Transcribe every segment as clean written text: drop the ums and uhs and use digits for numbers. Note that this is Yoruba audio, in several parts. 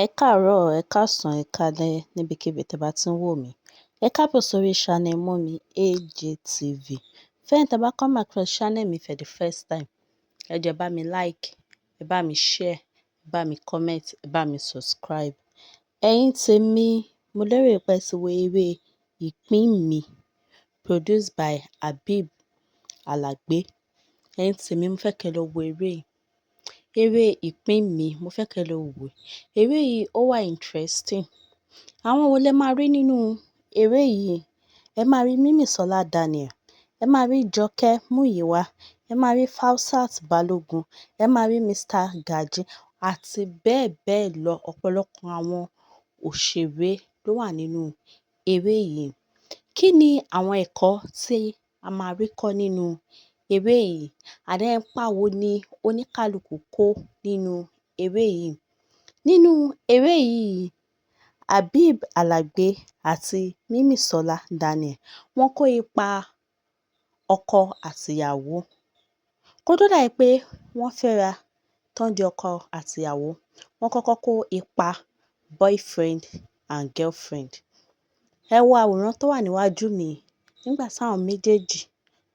Ẹ káàárọ̀, ẹ káàsán, ẹ káalẹ́ níbikíbi tẹ́ bá ti ń wò mí. Ẹ káàbọ̀ sórí channel Mummy AJTV. Fẹ́yìn tẹ́ bá come across channel mi for the first time, ẹ jọ̀ọ́ ẹ bá mi like, ẹ bá mi share, ẹ bá mi comment, ẹ bá mi subscribe. Ẹ̀yin tèmi, mo lérò pé ẹ ti wo eré Ìpín Mi produced by Habib Alagbe. Ẹ̀yin tèmi, mo fẹ́ kẹ́ lọ wo eré yìí. Eré Ìpín Mi, mo fẹ́ kẹ́ lọ wò. Eré yìí ó wà interesting. Àwọn wo lẹ máa rí nínú eré yìí? Ẹ máa rí Mímísọ́lá Daniel, ẹ máa rí Jọkẹ́ Múyìwá, ẹ máa rí Fausat Balogun, ẹ máa rí Mr. Gaji àti bẹ́ẹ̀ bẹ́ẹ̀ lọ. Ọ̀pọ̀lọpọ̀ àwọn òṣèré ló wà nínú eré yìí. Kí ni àwọn ẹ̀kọ́ tí a máa rí kọ́ nínú eré yìí? Ipa wo ni oníkálukú kó nínú eré yìí? Nínú eré yìí, Habib Alagbe àti Mímísọ́lá Daniel wọ́n kó ipa ọkọ àti ìyàwó. Kó tó dà pé wọ́n fẹ́ra tán di ọkọ àti ìyàwó, wọ́n kọ́kọ́ kó ipa boyfriend and girlfriend. Ẹ wo àwòrán tó wà níwájú mi nígbà tí àwọn méjèèjì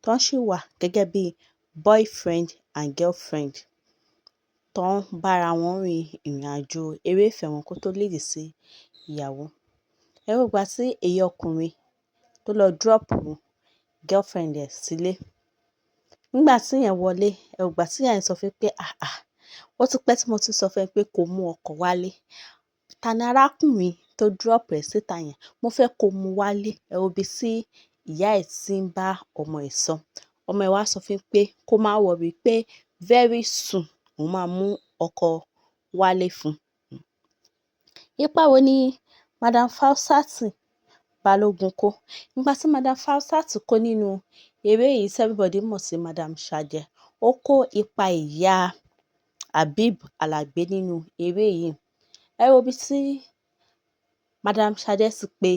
tán sì wà gẹ́gẹ́ bí boyfriend and girlfriend tán bára wọn rin ìrìnàjò eré ìfẹ́ wọn kó tó lead sí ìyàwó. Ẹ wo ìgbà tí èyí ọkùnrin tó lọ drop girlfriend ẹ̀ sílé. Nígbà tí ìyẹn wọlé, ẹ wo ìgbà tí ìyá yẹn sọ fún pé, ó ti pẹ́ tí mo ti sọ fún ẹ pé ko mú ọkọ wálé. Ta ni arákùnrin tó drop ẹ̀ síta yẹn? Mo fẹ́ ko mú wálé." Ẹ wo ibi tí ìyá ẹ̀ tí ń bá ọmọ ẹ̀ sọ. Ọmọ ẹ̀ wá sọ fún pé kó má worry pé very soon òun máa mú ọkọ wálé fún. Ipa wo ni Madam Fausat Balogun kó? Ipa tí Madam Fausat kó nínú eré yìí tí everybody mọ̀ sí Madam Ṣadé. Ó kó ipa ìyá Habib Alagbe nínú eré yìí. Ẹ wo ibi tí Madam Ṣadé ti pe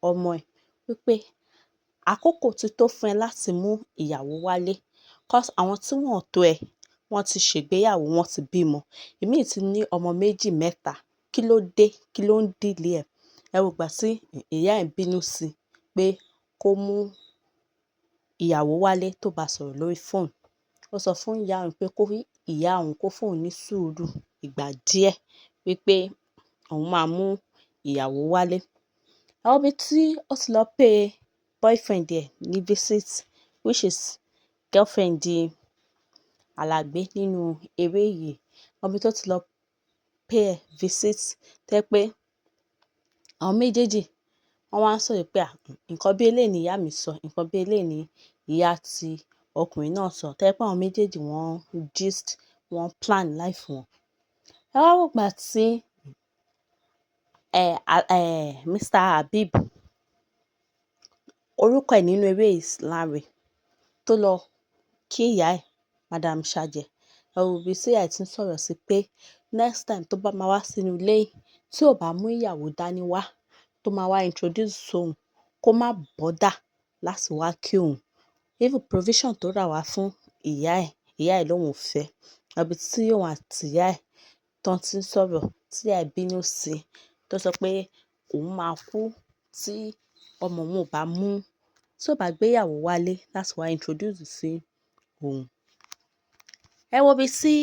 ọmọ ẹ̀ wípé àkókò ti tó fún ẹ láti mú ìyàwó wálé. 'Cause àwọn tí wọ́n ò tó ẹ, wọ́n ti ṣègbéyàwó, wọ́n ti bímọ. Ìmí ti ní ọmọ méjì mẹ́ta. Kí ló dé? Kí ló ń delay ẹ̀? Ẹ wo ìgbà tí ìyá ẹ̀ bínú sí pé kó mú ìyàwó wálé tó bá sọ̀rọ̀ lórí phone. Ó sọ fún ìyá òun pé kó rí ìyá òun kó fún òun ní sùúrù ìgbà díẹ̀ wípé òun máa mú ìyàwó wálé. Ẹ wo ibi tí ó ti lọ pay boyfriend ẹ̀ ní visit, which is girlfriend Alagbe nínú eré yìí. Ẹ wo ibi tó ti lọ pay ẹ̀ visit tẹ́ pé àwọn méjèèjì wọ́n wá ń sọ̀rọ̀ pé nǹkan bí eléyìí ni ìyá mi sọ, nǹkan bí eléyìí ni ìyá tí ọkùnrin náà sọ. Tẹ́ pé àwọn méjèèjì wọ́n gist, wọ́n plan life wọn. Ẹ wá wo ìgbà tí Mr. Habib, orúkọ ẹ̀ nínú eré is Lanre, tó lọ kí ìyá ẹ̀, Madam Ṣadé. Ẹ wo ibi tí ìyá ẹ̀ ti ń sọ̀rọ̀ sí pé next time tó bá máa wá sínú ilé yìí, tí ò bá mú ìyàwó dání wá, tó máa wá introduce òun, kó má bother láti wá kí òun. Even provision tó rà wá fún ìyá ẹ̀ lóun ò fẹ́. Ẹ wo ibi tí òun àti ìyá ẹ̀ tán ti ń sọ̀rọ̀, tí ìyá ẹ̀ bínú sí, tó sọ pé òun máa kú tí ọmọ òun ò bá mú, tí ò bá gbé ìyàwó wálé láti wá introduce sí òun. Ẹ wo ibi tí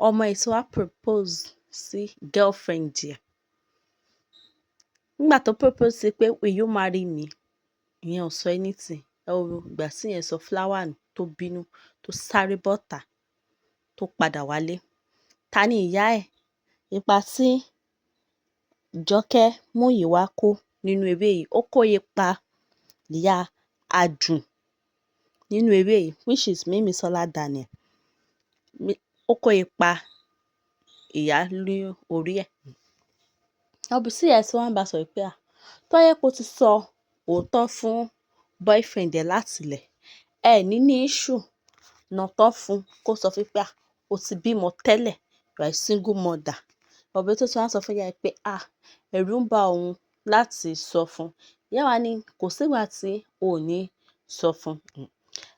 ọmọ ẹ̀ tí wá propose sí girlfriend ẹ̀. Nígbà tó propose sí pé will you marry me? Ìyẹn ò sọ anything. Ẹ wo ìgbà tí ìyẹn sọ flower nù tó bínú, tó sáré bọ́ta, tó padà wálé. Ta ni ìyá ẹ̀? Ipa tí Jọkẹ́ Múyìwá kó nínú eré yìí. Ó kó ipa ìyá Adùn nínú eré yìí, which is Mímísọ́lá Daniel. Ó kó ipa ìyá ní orí ẹ̀. Ẹ wo ibi tí ìyá ẹ̀ tí wá ń bá sọ̀rọ̀ pé tó yẹ kó ti sọ òótọ́ fún boyfriend ẹ̀ láti ilẹ̀, ẹ ní issue náà tán fún kó sọ fún pé ó ti bímọ tẹ́lẹ̀, you are a single mother. Ẹ wo ibi tó ti wá sọ fún ìyá ẹ̀ pé ẹ̀rù ń ba òun láti sọ fún. Ìyá wa ní kò sí ìgbà tí ò ní sọ fún.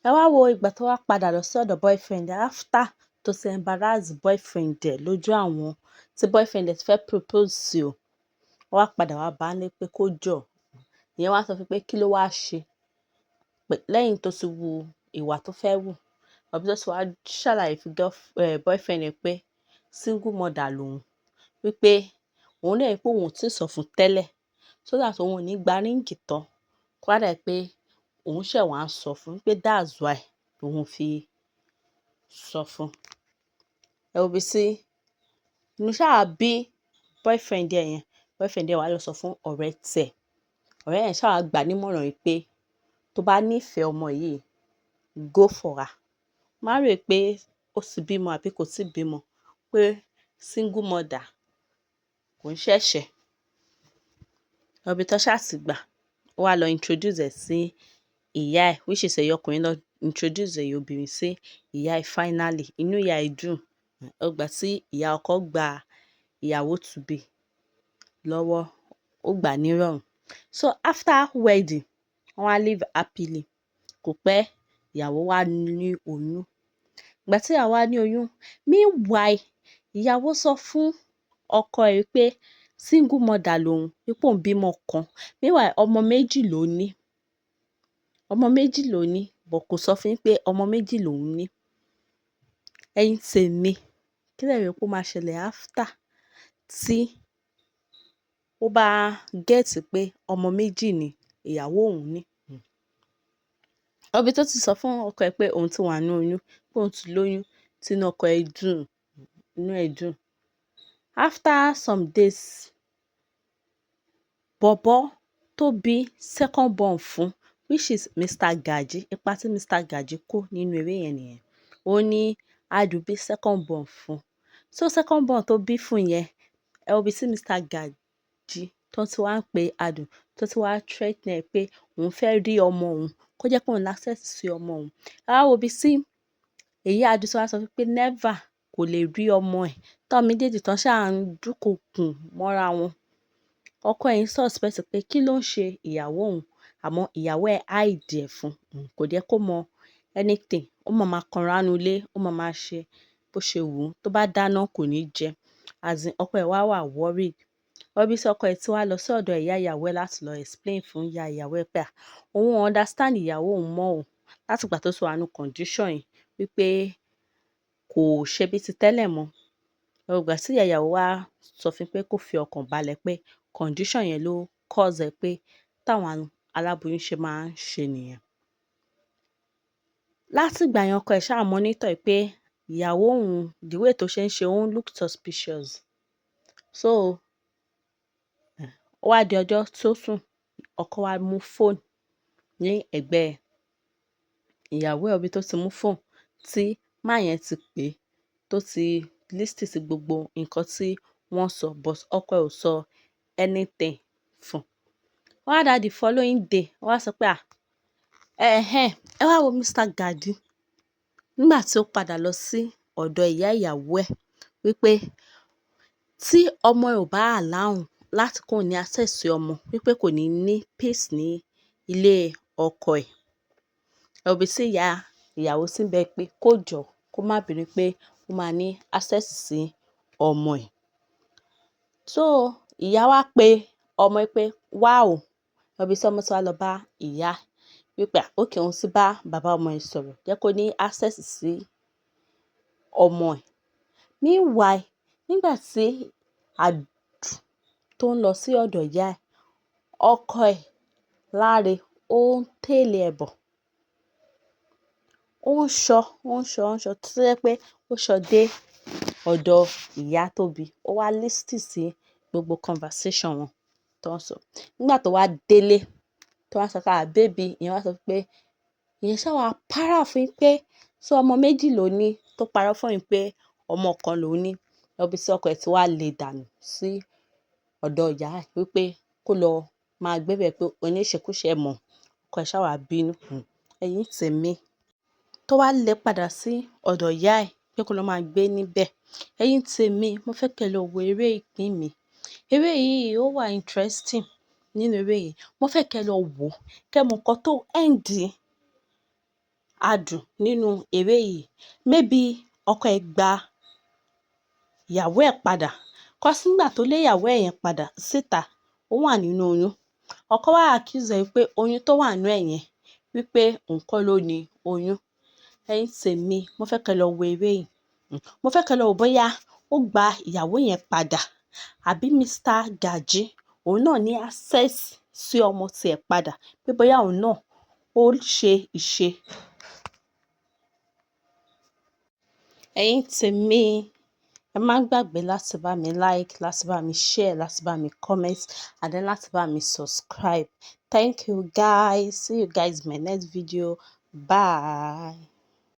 Ẹ wá wo ìgbà tó wá padà lọ sí ọ̀dọ̀ boyfriend ẹ̀ after tó ti embarrass boyfriend ẹ̀ lójú àwọn tí boyfriend ẹ̀ ti fẹ́ propose sí o, ó wá padà wá bá a nílé pé kó jọ̀ọ́. Ìyẹn wá sọ fún pé kí ló wá ṣe lẹ́yìn tó ti wu ìwà tó fẹ́ wù. Ọ̀bí tó ti wá ṣàlàyé fún boyfriend ẹ̀ pé single mother lòun, wípé òun náà rí pé òun ò tíì sọ fún tẹ́lẹ̀, so that òun ò ní gba ríǹgì tán kó wá dà pé òun ṣẹ̀ wá ń sọ fún, pé that's why òun fi sọ fún. Ẹ wo bí sí inú ṣáà bí boyfriend ẹ̀ yẹn, boyfriend ẹ̀ wá lọ sọ fún ọ̀rẹ́ tiẹ̀. Ọ̀rẹ́ yẹn ṣáà wá gbà á nímọ̀ràn wípé tó bá nífẹ̀ẹ́ ọmọ yìí, go for her. Má rò pé ó ti bímọ àbí kò tíì bímọ, pé single mother kò ń ṣẹ̀ṣẹ̀. Ọ̀bí tó ṣáà ti gbà, ó wá lọ introduce ẹ̀ sí ìyá ẹ̀, which is ẹ̀yọ ọkùnrin lọ introduce ẹ̀yọ obìnrin sí ìyá ẹ̀ finally. Inú ìyá ẹ̀ dùn. Ó gbà tí ìyá ọkọ gba ìyàwó to be lọ́wọ́, ó gbà á nírọ̀rùn. So after wedding, wọ́n wá live happily. Kò pẹ́, ìyàwó wá ní oyún. Ìgbà tí ìyàwó wá ní oyún, meanwhile, ìyàwó sọ fún ọkọ ẹ̀ wípé single mother lòun, wípé òun bímọ kan. Meanwhile, ọmọ méjì ló ní. Ọmọ méjì ló ní, but kò sọ fún yín pé ọmọ méjì lòun ní. Ẹ̀yin tèmi, kí lẹ rò pé ó máa ṣẹlẹ̀ after tí ó bá get pé ọmọ méjì ni ìyàwó òun ní? Ọ̀bí tó ti sọ fún ọkọ ẹ̀ pé òun ti wà nínú oyún, pé òun ti lóyún, tí inú ọkọ ẹ̀ dùn, inú ẹ̀ dùn. After some days, bọ̀bọ́ tó bí second born fún, which is Mr. Gaji, ipa tí Mr. Gaji kó nínú eré yẹn nìyẹn. Ó ní Adu bí second born fún. So second born tó bí fún yẹn, ẹ wo bí tí Mr. Gaji tó ti wá ń pe Adu, tó ti wá threaten ẹ̀ pé òun fẹ́ rí ọmọ òun, kó jẹ́ pé òun ní access sí ọmọ òun. Ẹ wá wo bí tí èyí Adu tó wá sọ pé never, kò lè rí ọmọ ẹ̀. Táwọn méjèèjì tán ṣáà ń dúnkokò mọ́ra wọn. Ọkọ ẹ̀ ń suspect pé kí ló ń ṣe ìyàwó òun, àmọ́ ìyàwó ẹ̀ hide ẹ̀ fún, kò jẹ́ kó mọ anything. Ó máa kanra nínú ilé, ó máa ṣe bó ṣe wù ú. Tó bá dáná kò ní jẹ. As in, ọkọ ẹ̀ wá worried. Ọ̀bí tí ọkọ ẹ̀ ti wá lọ sí ọ̀dọ̀ ìyá ìyàwó ẹ̀ láti lọ explain fún ìyá ìyàwó ẹ̀ pé òun understand ìyàwó òun mọ́ o, láti ìgbà tó ti wà nínú condition yìí, wípé kò ṣe bí ti tẹ́lẹ̀ mọ́. Ẹ wo ìgbà tí ìyá ìyàwó wá sọ fún pé kó fi ọkàn balẹ̀ pé condition yẹn ló cause ẹ̀, pé táwọn aláboyún ṣe máa ń ṣe nìyẹn. Láti ìgbà yẹn ọkọ ẹ̀ ṣáà monitor pé ìyàwó òun, the way tó ṣe ń ṣe òun look suspicious. So ó wá di ọjọ́ tó sùn, ọkọ wá mú phone ní ẹ̀gbẹ́ ìyàwó ẹ̀, ọ̀bí tó ti mú phone tí man yẹn ti pè, tó ti listen sí gbogbo nǹkan tí wọ́n sọ, but ọkọ ẹ̀ ò sọ anything fún. Ó wá di the following day, ó wá sọ pé ẹ wá wo Mr. Gaji. Nígbà tí ó padà lọ sí ọ̀dọ̀ ìyá ìyàwó ẹ̀, wípé tí ọmọ ẹ̀ ò bá allow òun láti kó ní access sí ọmọ, wípé kò ní ní peace ní ilé ọkọ ẹ̀. Ẹ wo bí tí ìyá ìyàwó sì ń bẹ pé kó jọ̀ọ́, kó má bínú pé ó máa ní access sí ọmọ ẹ̀. So ìyá wá pe ọmọ ẹ̀ pé wá o. Ẹ wo bí tí ọmọ ti wá lọ bá ìyá, wípé okay, òun ti bá bàbá ọmọ ẹ̀ sọ̀rọ̀, jẹ́ kó ní access sí ọmọ ẹ̀. Meanwhile, nígbà tí Adu tó ń lọ sí ọ̀dọ̀ ìyá ẹ̀, ọkọ ẹ̀ Láre ó ń tẹ̀lé ẹ̀ bọ̀. Ó ń ṣọ́ tó jẹ́ pé ó ṣọ dé ọ̀dọ̀ ìyá tó bí. Ó wá listen sí gbogbo conversation wọn tó ń sọ. Nígbà tó wá délé, tó wá sọ pé baby, ìyẹn wá sọ pé ìyẹn ṣáà wá para fún un pé so ọmọ méjì ló ní, tó parọ́ fún òun pé ọmọ kan ló ní. Ẹ wo bí tí ọkọ ẹ̀ ti wá lé dànù sí ọ̀dọ̀ ìyá ẹ̀, wípé kó lọ máa gbé bẹ̀, pé oníṣekúṣe mọ̀. Ọkọ ẹ̀ ṣáà wá bínú. Ẹ̀yin tèmi, tó wá lé padà sí ọ̀dọ̀ ìyá ẹ̀ pé kó lọ máa gbé níbẹ̀. Ẹ̀yin tèmi, mo fẹ́ kẹ́ lọ wo eré ìpín mi. Eré yìí ó wà interesting. Nínú eré yìí, mo fẹ́ kẹ́ lọ wò, kẹ́ mọ nǹkan tó end Adu nínú eré yìí. Maybe ọkọ ẹ̀ gba ìyàwó ẹ̀ padà, 'Cause nígbà tó lé ìyàwó ẹ̀ yẹn padà síta, ó wà nínú oyún. Ọkọ wá accuse ẹ̀ wípé oyún tó wà nínú ẹ̀ yẹn wípé òun kọ́ ló ní oyún. Ẹ̀yin tèmi, mo fẹ́ kẹ́ lọ wo eré yìí. Mo fẹ́ kẹ́ lọ wò bóyá ó gba ìyàwó yẹn padà àbí Mr. Gaji òun náà ní access sí ọmọ tiẹ̀ padà pé bóyá òun náà ó ṣe ìṣe. Ẹ̀yin tèmi, ẹ má gbàgbé láti bá mi like, láti bá mi share, láti bá mi comment, and then láti bá mi subscribe. Thank you guys. See you guys in my next video. Bye.